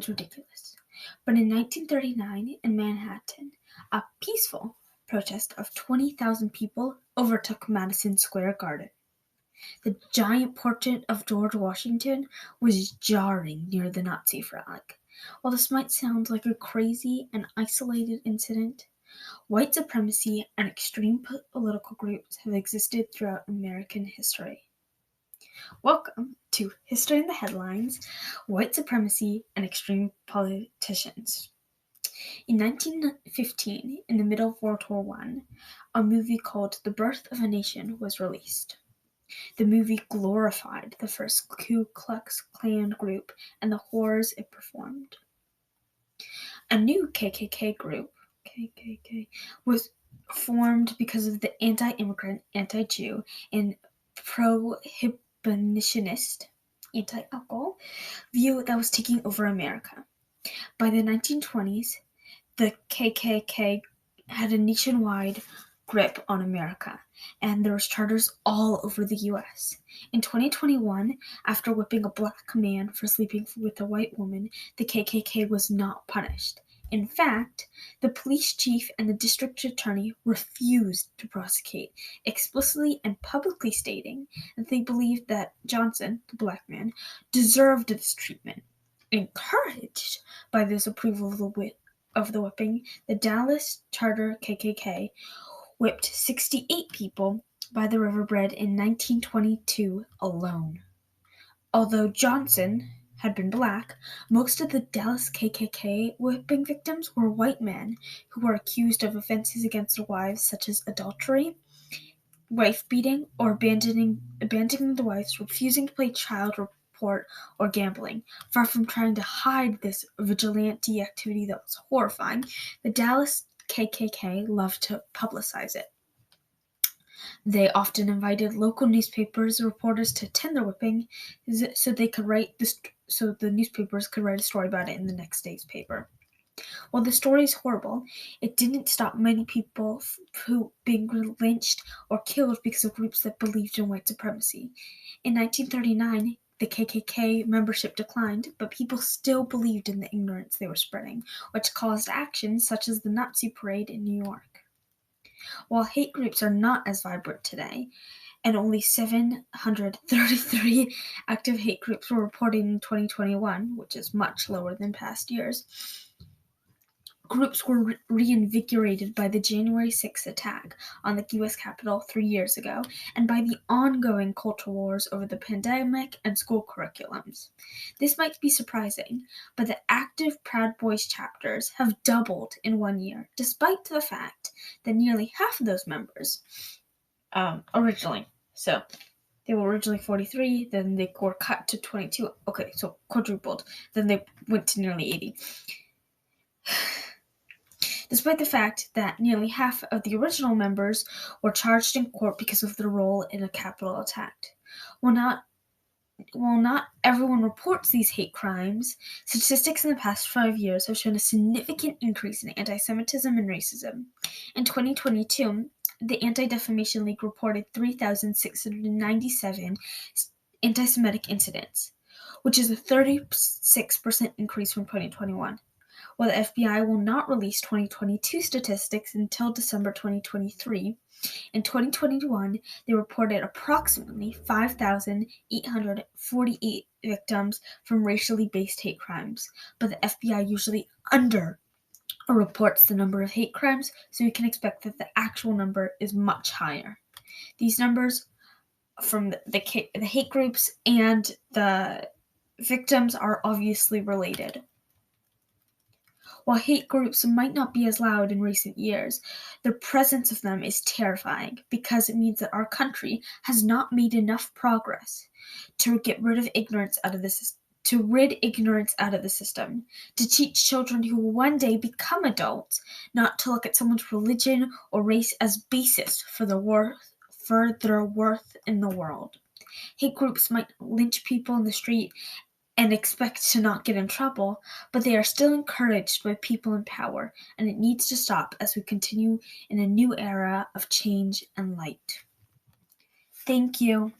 sounds ridiculous. But in 1939 in Manhattan, a peaceful protest of 20,000 people overtook Madison Square Garden. The giant portrait of George Washington was jarring near the Nazi flag. While this might sound like a crazy and isolated incident, white supremacy and extreme political groups have existed throughout American history. Welcome to History in the Headlines, White Supremacy and Extreme Politicians. In 1915, in the middle of World War I, a movie called The Birth of a Nation was released. The movie glorified the first Ku Klux Klan group and the horrors it performed. A new KKK group, was formed because of the anti-immigrant, anti-Jew, and prohibitionist, anti-alcohol view that was taking over America. By the 1920s, the KKK had a nationwide grip on America, and there was charters all over the U.S. In 2021, after whipping a black man for sleeping with a white woman, the KKK was not punished. In fact, the police chief and the district attorney refused to prosecute, explicitly and publicly stating that they believed that Johnson, the black man, deserved this treatment. Encouraged by this approval of the whipping, the Dallas Charter KKK whipped 68 people by the riverbed in 1922 alone. Although Johnson had been black, most of the Dallas KKK whipping victims were white men who were accused of offenses against their wives such as adultery, wife-beating, or abandoning the wives, refusing to pay child support, or gambling. Far from trying to hide this vigilante activity that was horrifying, the Dallas KKK loved to publicize it. They often invited local newspapers reporters to attend their whipping, so the newspapers could write a story about it in the next day's paper. While the story is horrible, it didn't stop many people who being lynched or killed because of groups that believed in white supremacy. In 1939, the KKK membership declined, but people still believed in the ignorance they were spreading, which caused actions such as the Nazi parade in New York. While hate groups are not as vibrant today, and only 733 active hate groups were reported in 2021, which is much lower than past years, groups were reinvigorated by the January 6th attack on the U.S. Capitol 3 years ago, and by the ongoing cultural wars over the pandemic and school curriculums. This might be surprising, but the active Proud Boys chapters have doubled in 1 year, despite the fact that nearly half of those members originally, so they were originally 43, then they were cut to 22, okay, so quadrupled, then they went to nearly 80. Despite the fact that nearly half of the original members were charged in court because of their role in a Capitol attack. While not everyone reports these hate crimes, statistics in the past 5 years have shown a significant increase in anti-Semitism and racism. In 2022, the Anti-Defamation League reported 3,697 anti-Semitic incidents, which is a 36% increase from 2021. While the FBI will not release 2022 statistics until December 2023, in 2021 they reported approximately 5,848 victims from racially based hate crimes, but the FBI usually reports the number of hate crimes, so you can expect that the actual number is much higher. These numbers from the hate groups and the victims are obviously related. While hate groups might not be as loud in recent years, the presence of them is terrifying because it means that our country has not made enough progress to rid ignorance out of the system, to teach children who will one day become adults not to look at someone's religion or race as basis for their worth in the world. Hate groups might lynch people in the street and expect to not get in trouble, but they are still encouraged by people in power, and it needs to stop as we continue in a new era of change and light. Thank you.